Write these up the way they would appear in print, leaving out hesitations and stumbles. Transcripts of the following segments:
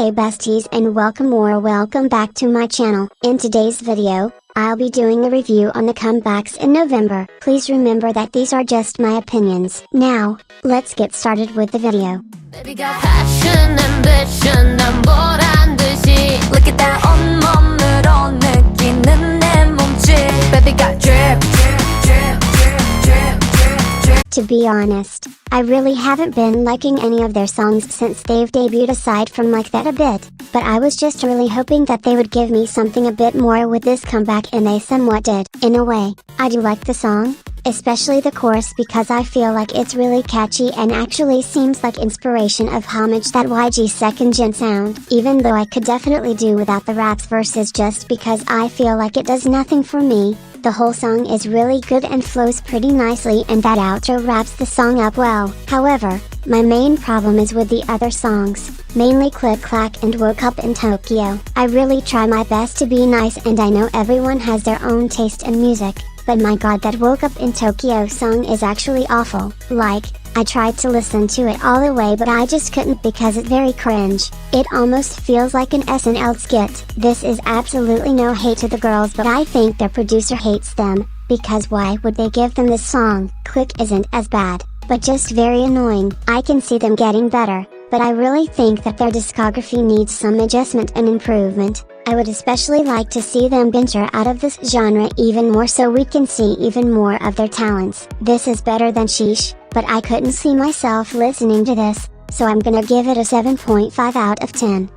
Hey besties and welcome back to my channel. In today's video, I'll be doing a review on the comebacks in November. Please remember that these are just my opinions. Now, let's get started with the video. Baby got passion, ambition, 난 보란 듯이 Look at that 온몸으로 느끼는 내 몸짓 Baby got drip, drip, drip, drip, drip, drip, drip. To be honest, I really haven't been liking any of their songs since they've debuted aside from Like That a bit, but I was just really hoping that they would give me something a bit more with this comeback and they somewhat did. In a way, I do like the song, especially the chorus because I feel like it's really catchy and actually seems like inspiration of homage that YG second gen sound, even though I could definitely do without the raps verses just because I feel like it does nothing for me. The whole song is really good and flows pretty nicely and that outro wraps the song up well. However, my main problem is with the other songs, mainly Click Clack and Woke Up in Tokyo. I really try my best to be nice and I know everyone has their own taste in music, but my god, that Woke Up in Tokyo song is actually awful. Like, I tried to listen to it all the way but I just couldn't because it's very cringe. It almost feels like an SNL skit. This is absolutely no hate to the girls but I think their producer hates them, because why would they give them this song? Click isn't as bad, but just very annoying. I can see them getting better, but I really think that their discography needs some adjustment and improvement. I would especially like to see them venture out of this genre even more so we can see even more of their talents. This is better than Sheesh, but I couldn't see myself listening to this, so I'm gonna give it a 7.5 out of 10.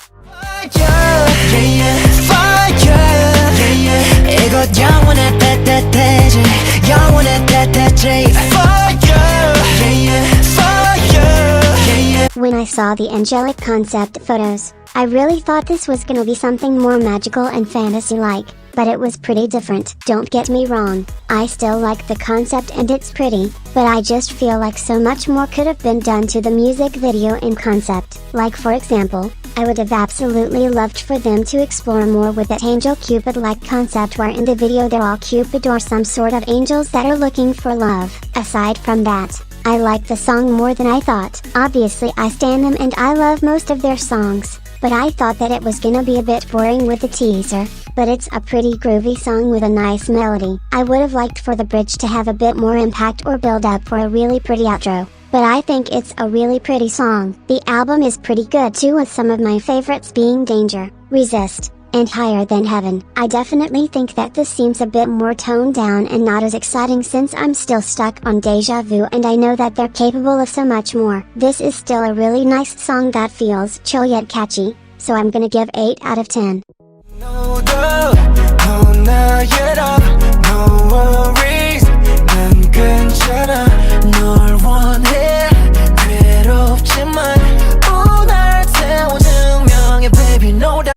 When I saw the angelic concept photos, I really thought this was gonna be something more magical and fantasy-like, but it was pretty different. Don't get me wrong, I still like the concept and it's pretty, but I just feel like so much more could have been done to the music video and concept. Like for example, I would have absolutely loved for them to explore more with that angel Cupid-like concept where in the video they're all Cupid or some sort of angels that are looking for love. Aside from that, I like the song more than I thought. Obviously I stan them and I love most of their songs, but I thought that it was gonna be a bit boring with the teaser, but it's a pretty groovy song with a nice melody. I would have liked for the bridge to have a bit more impact or build up for a really pretty outro, but I think it's a really pretty song. The album is pretty good too, with some of my favorites being Danger, Resist, and Higher Than Heaven. I definitely think that this seems a bit more toned down and not as exciting since I'm still stuck on Deja Vu and I know that they're capable of so much more. This is still a really nice song that feels chill yet catchy, so I'm gonna give 8 out of 10.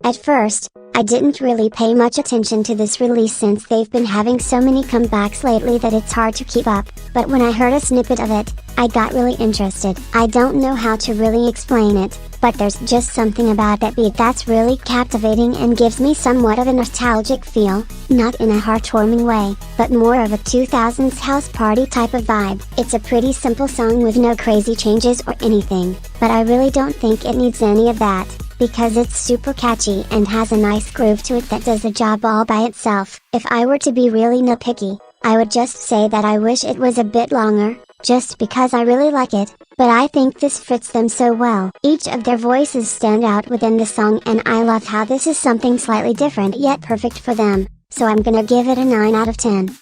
At first, I didn't really pay much attention to this release since they've been having so many comebacks lately that it's hard to keep up, but when I heard a snippet of it, I got really interested. I don't know how to really explain it, but there's just something about that beat that's really captivating and gives me somewhat of a nostalgic feel, not in a heartwarming way, but more of a 2000s house party type of vibe. It's a pretty simple song with no crazy changes or anything, but I really don't think it needs any of that, because it's super catchy and has a nice groove to it that does the job all by itself. If I were to be really nitpicky, I would just say that I wish it was a bit longer, just because I really like it, but I think this fits them so well. Each of their voices stand out within the song and I love how this is something slightly different yet perfect for them, so I'm gonna give it a 9 out of 10.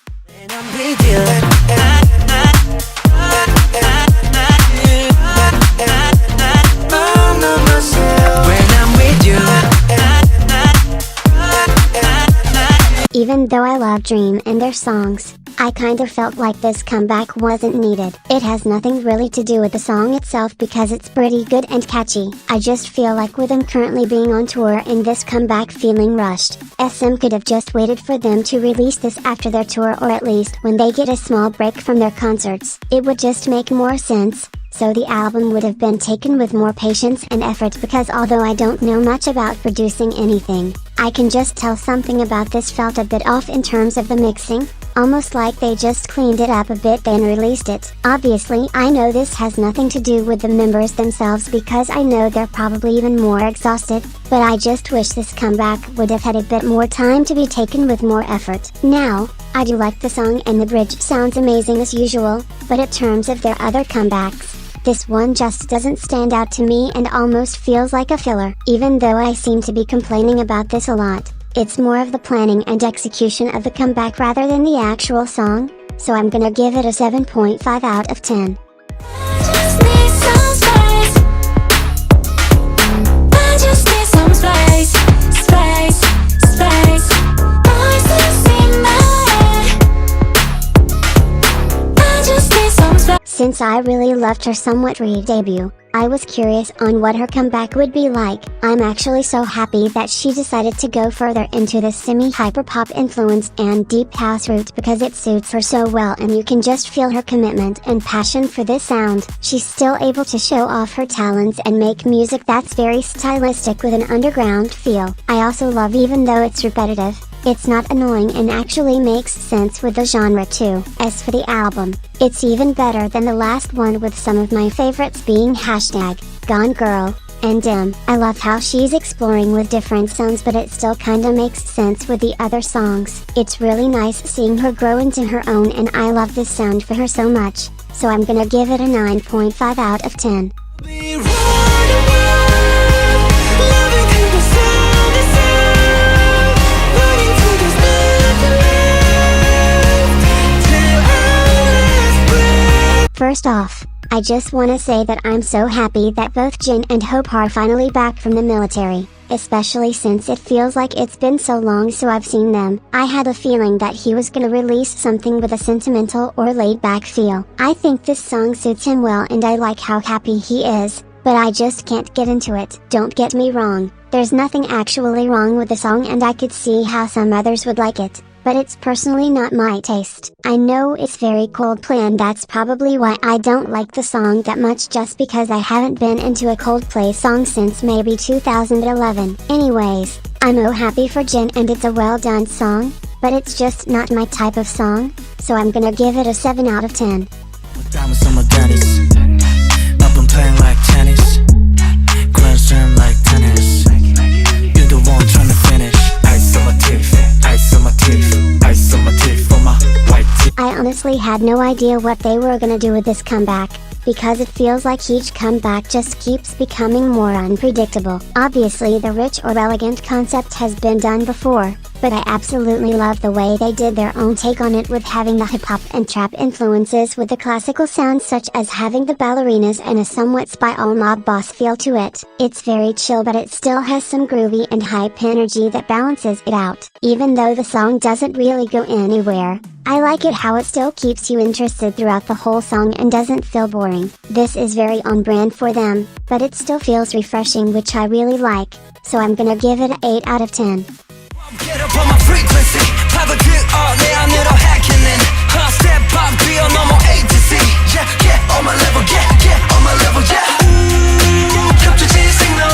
Even though I love Dream and their songs, I kinda felt like this comeback wasn't needed. It has nothing really to do with the song itself because it's pretty good and catchy. I just feel like with them currently being on tour and this comeback feeling rushed, SM could have just waited for them to release this after their tour or at least when they get a small break from their concerts. It would just make more sense, so the album would have been taken with more patience and effort because although I don't know much about producing anything, I can just tell something about this felt a bit off in terms of the mixing, almost like they just cleaned it up a bit then released it. Obviously I know this has nothing to do with the members themselves because I know they're probably even more exhausted, but I just wish this comeback would have had a bit more time to be taken with more effort. Now, I do like the song and the bridge sounds amazing as usual, but in terms of their other comebacks, this one just doesn't stand out to me and almost feels like a filler. Even though I seem to be complaining about this a lot, it's more of the planning and execution of the comeback rather than the actual song, so I'm gonna give it a 7.5 out of 10. Since I really loved her somewhat re-debut, I was curious on what her comeback would be like. I'm actually so happy that she decided to go further into this semi-hyperpop influence and deep house route because it suits her so well and you can just feel her commitment and passion for this sound. She's still able to show off her talents and make music that's very stylistic with an underground feel. I also love even though it's repetitive, it's not annoying and actually makes sense with the genre too. As for the album, it's even better than the last one with some of my favorites being Gone Girl, and Dim. I love how she's exploring with different sounds but it still kinda makes sense with the other songs. It's really nice seeing her grow into her own and I love this sound for her so much, so I'm gonna give it a 9.5 out of 10. First off, I just wanna say that I'm so happy that both Jin and Hope are finally back from the military, especially since it feels like it's been so long so I've seen them. I had a feeling that he was gonna release something with a sentimental or laid-back feel. I think this song suits him well and I like how happy he is, but I just can't get into it. Don't get me wrong, there's nothing actually wrong with the song and I could see how some others would like it, but it's personally not my taste. I know it's very Coldplay and that's probably why I don't like the song that much just because I haven't been into a Coldplay song since maybe 2011. Anyways, I'm happy for Jin and it's a well done song, but it's just not my type of song, so I'm gonna give it a 7 out of 10. I've been playing like tennis, Grand Slam like tennis. You're the one trying to finish. Ice on my teeth, ice on my teeth, ice on my teeth for my white teeth. I honestly had no idea what they were gonna do with this comeback, because it feels like each comeback just keeps becoming more unpredictable. Obviously the rich or elegant concept has been done before, but I absolutely love the way they did their own take on it with having the hip-hop and trap influences with the classical sounds such as having the ballerinas and a somewhat spy all mob boss feel to it. It's very chill but it still has some groovy and hype energy that balances it out. Even though the song doesn't really go anywhere, I like it how it still keeps you interested throughout the whole song and doesn't feel boring. This is very on brand for them, but it still feels refreshing which I really like, so I'm gonna give it an 8 out of 10. Get up on my frequency, 내 안으로 hacking step up, 뛰어넘어 A to Z. Yeah, get on my level, get on my level, yeah. 겹쳐진 signal,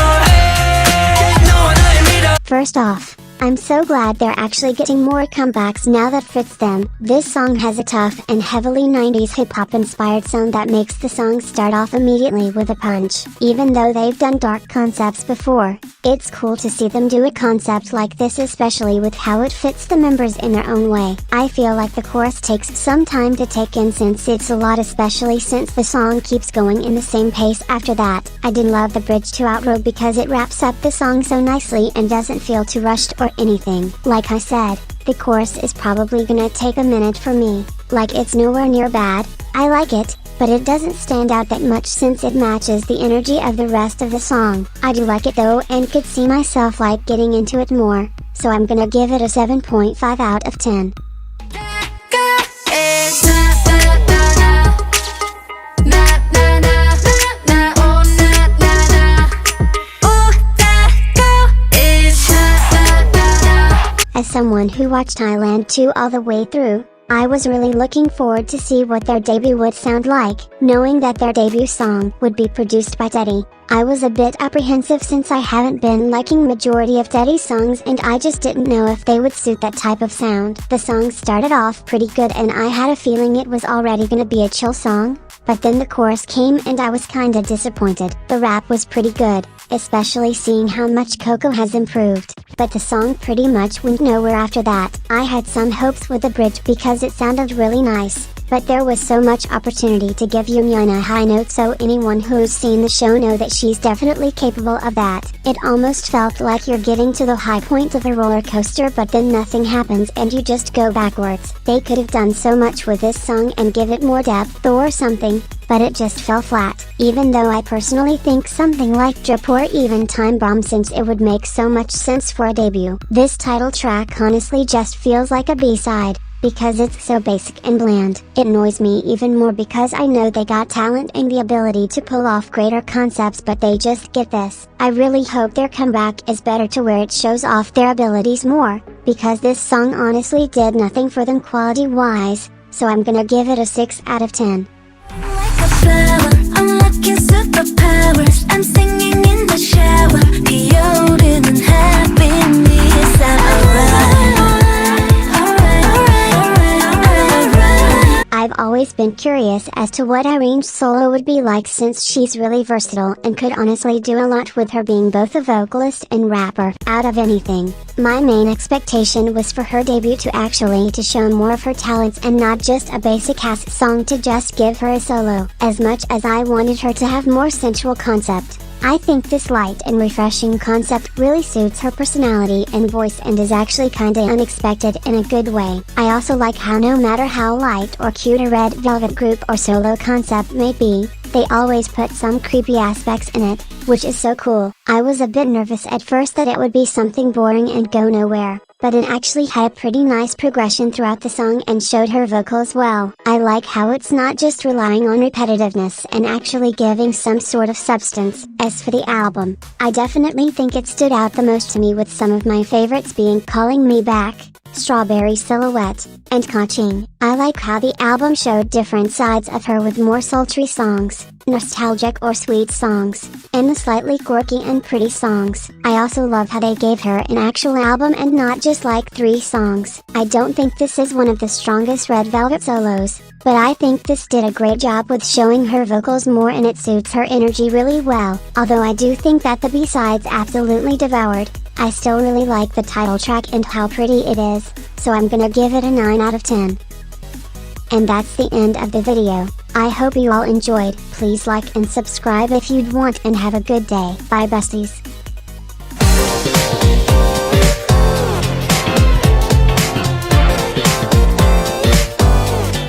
너와 나의 미래. First off, I'm so glad they're actually getting more comebacks now that fits them. This song has a tough and heavily 90s hip-hop inspired sound that makes the song start off immediately with a punch. Even though they've done dark concepts before, it's cool to see them do a concept like this, especially with how it fits the members in their own way. I feel like the chorus takes some time to take in since it's a lot, especially since the song keeps going in the same pace after that. I did love the bridge to outro because it wraps up the song so nicely and doesn't feel too rushed or anything. Like I said, the chorus is probably gonna take a minute for me. Like, it's nowhere near bad, I like it, but it doesn't stand out that much since it matches the energy of the rest of the song. I do like it though and could see myself like getting into it more, so I'm gonna give it a 7.5 out of 10. As someone who watched Thailand 2 all the way through, I was really looking forward to see what their debut would sound like, knowing that their debut song would be produced by Teddy. I was a bit apprehensive since I haven't been liking majority of Teddy's songs and I just didn't know if they would suit that type of sound. The song started off pretty good and I had a feeling it was already gonna be a chill song, but then the chorus came and I was kinda disappointed. The rap was pretty good, especially seeing how much Coco has improved, but the song pretty much went nowhere after that. I had some hopes with the bridge because it sounded really nice, but there was so much opportunity to give Yumyeon a high note, so anyone who's seen the show know that she's definitely capable of that. It almost felt like you're getting to the high point of a roller coaster but then nothing happens and you just go backwards. They could have done so much with this song and give it more depth or something, but it just fell flat. Even though I personally think something like Drip or even Time Bomb, since it would make so much sense for a debut. This title track honestly just feels like a B-side, because it's so basic and bland. It annoys me even more because I know they got talent and the ability to pull off greater concepts but they just get this. I really hope their comeback is better to where it shows off their abilities more, because this song honestly did nothing for them quality wise, so I'm gonna give it a 6 out of 10. Unlocking superpowers. I'm singing in the shower. 비오르는 happiness. I've always been curious as to what arranged solo would be like since she's really versatile and could honestly do a lot with her being both a vocalist and rapper. Out of anything, my main expectation was for her debut to show more of her talents and not just a basic ass song to just give her a solo. As much as I wanted her to have more sensual concept, I think this light and refreshing concept really suits her personality and voice and is actually kinda unexpected in a good way. I also like how no matter how light or cute a Red Velvet group or solo concept may be, they always put some creepy aspects in it, which is so cool. I was a bit nervous at first that it would be something boring and go nowhere, but it actually had a pretty nice progression throughout the song and showed her vocals well. I like how it's not just relying on repetitiveness and actually giving some sort of substance. As for the album, I definitely think it stood out the most to me, with some of my favorites being Calling Me Back, Strawberry Silhouette, and Kaching. I like how the album showed different sides of her with more sultry songs, nostalgic or sweet songs, and the slightly quirky and pretty songs. I also love how they gave her an actual album and not just like 3 songs. I don't think this is one of the strongest Red Velvet solos, but I think this did a great job with showing her vocals more and it suits her energy really well. Although I do think that the B-sides absolutely devoured, I still really like the title track and how pretty it is, so I'm gonna give it a 9 out of 10. And that's the end of the video. I hope you all enjoyed. Please like and subscribe if you'd want, and have a good day. Bye besties.